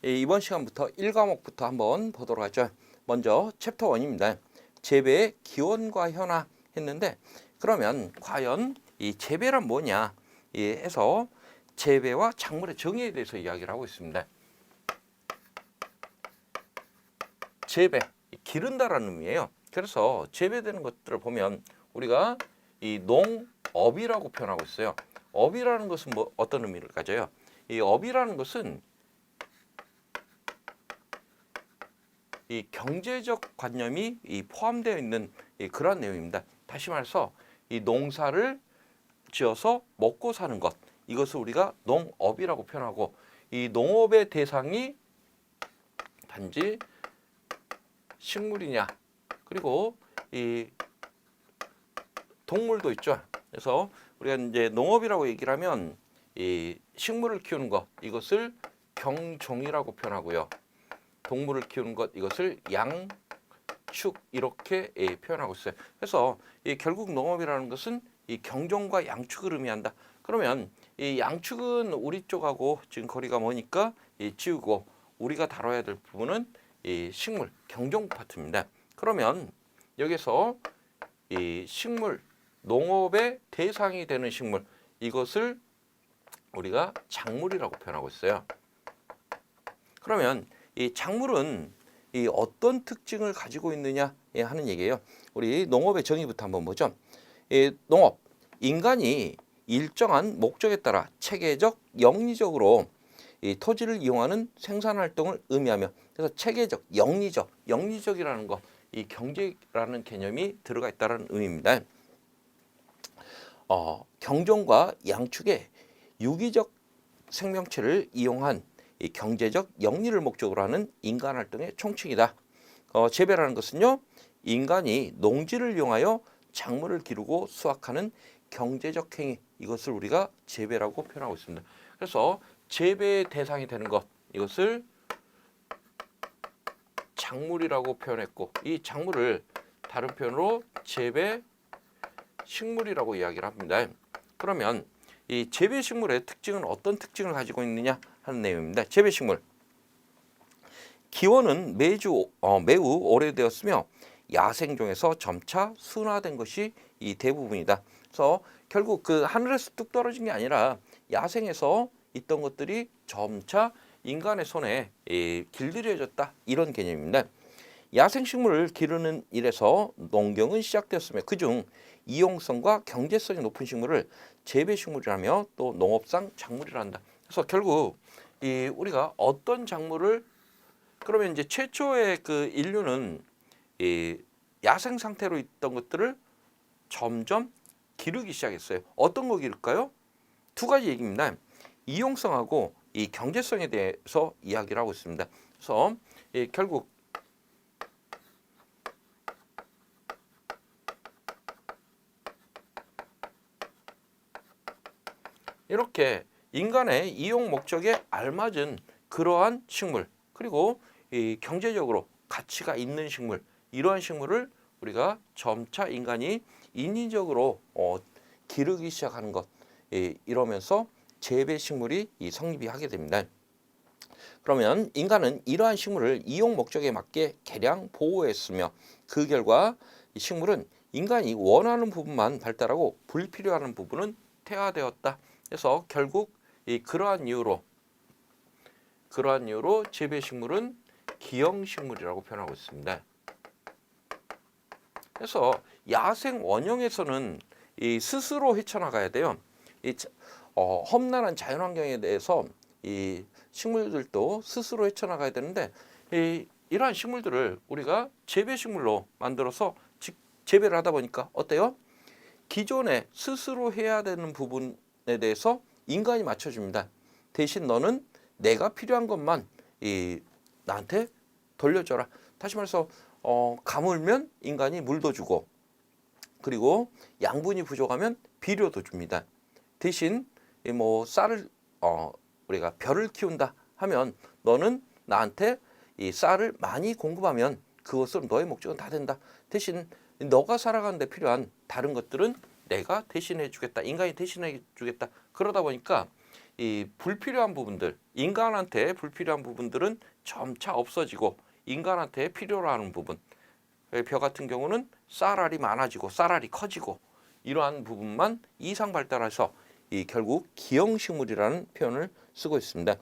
이번 시간부터 1과목부터 한번 보도록 하죠. 먼저 챕터 1입니다. 재배의 기원과 현황 했는데, 그러면 과연 이 재배란 뭐냐 해서 재배와 작물의 정의에 대해서 이야기를 하고 있습니다. 재배, 기른다라는 의미예요. 그래서 재배되는 것들을 보면 우리가 이 농업이라고 표현하고 있어요. 업이라는 것은 어떤 의미를 가져요? 이 업이라는 것은 이 경제적 관념이 포함되어 있는 그러한 내용입니다. 다시 말해서 이 농사를 지어서 먹고 사는 것, 이것을 우리가 농업이라고 표현하고, 이 농업의 대상이 단지 식물이냐, 그리고 이 동물도 있죠. 그래서 우리가 이제 농업이라고 얘기를 하면 이 식물을 키우는 것, 이것을 경종이라고 표현하고요. 동물을 키우는 것, 이것을 양축, 이렇게 표현하고 있어요. 그래서 결국 농업이라는 것은 이 경종과 양축을 의미한다. 그러면 이 양축은 우리 쪽하고 지금 거리가 머니까 지우고, 우리가 다뤄야 될 부분은 이 식물, 경종 파트입니다. 그러면 여기서 이 식물, 농업의 대상이 되는 식물, 이것을 우리가 작물이라고 표현하고 있어요. 그러면 이 작물은 이 어떤 특징을 가지고 있느냐 하는 얘기예요. 우리 농업의 정의부터 한번 보죠. 농업, 인간이 일정한 목적에 따라 체계적, 영리적으로 이 토지를 이용하는 생산 활동을 의미하며, 그래서 체계적, 영리적이라는 것, 이 경제라는 개념이 들어가 있다는 의미입니다. 경종과 양축의 유기적 생명체를 이용한 이 경제적 영리를 목적으로 하는 인간 활동의 총칭이다. 재배라는 것은요, 인간이 농지를 이용하여 작물을 기르고 수확하는 경제적 행위, 이것을 우리가 재배라고 표현하고 있습니다. 그래서 재배의 대상이 되는 것, 이것을 작물이라고 표현했고, 이 작물을 다른 표현으로 재배 식물이라고 이야기를 합니다. 그러면 이 재배 식물의 특징은 어떤 특징을 가지고 있느냐 하는 내용입니다. 재배 식물, 기원은 매우 오래되었으며 야생종에서 점차 순화된 것이 이 대부분이다. 그래서 결국 그 하늘에서 뚝 떨어진 게 아니라 야생에서 있던 것들이 점차 인간의 손에 길들여졌다, 이런 개념입니다. 야생식물을 기르는 일에서 농경은 시작되었으며 그중 이용성과 경제성이 높은 식물을 재배식물이라며 또 농업상 작물이라 한다. 그래서 결국 우리가 어떤 작물을, 그러면 이제 최초의 그 인류는 야생 상태로 있던 것들을 점점 기르기 시작했어요. 어떤 거 기를까요? 두 가지 얘기입니다. 이용성하고 이 경제성에 대해서 이야기를 하고 있습니다. 그래서 결국 이렇게 인간의 이용 목적에 알맞은 그러한 식물, 그리고 이 경제적으로 가치가 있는 식물, 이러한 식물을 우리가 점차 인간이 인위적으로 기르기 시작하는 것, 이러면서 재배 식물이 성립이 하게 됩니다. 그러면 인간은 이러한 식물을 이용 목적에 맞게 개량 보호했으며, 그 결과 이 식물은 인간이 원하는 부분만 발달하고 불필요한 부분은 퇴화되었다. 그래서 결국 그러한 이유로 재배식물은 기형식물이라고 표현하고 있습니다. 그래서 야생 원형에서는 스스로 헤쳐나가야 돼요. 험난한 자연환경에 대해서 이 식물들도 스스로 헤쳐나가야 되는데, 이러한 식물들을 우리가 재배식물로 만들어서 재배를 하다 보니까 어때요? 기존에 스스로 해야 되는 부분에 대해서 인간이 맞춰줍니다. 대신 너는 내가 필요한 것만 나한테 돌려줘라. 다시 말해서 가물면 인간이 물도 주고, 그리고 양분이 부족하면 비료도 줍니다. 대신 쌀을 우리가 벼를 키운다 하면 너는 나한테 이 쌀을 많이 공급하면 그것으로 너의 목적은 다 된다. 대신 너가 살아가는 데 필요한 다른 것들은 내가 대신해 주겠다. 인간이 대신해 주겠다. 그러다 보니까 이 불필요한 부분들, 인간한테 불필요한 부분들은 점차 없어지고 인간한테 필요로 하는 부분, 벼 같은 경우는 쌀알이 많아지고 쌀알이 커지고 이러한 부분만 이상 발달해서 이 결국 기형식물이라는 표현을 쓰고 있습니다.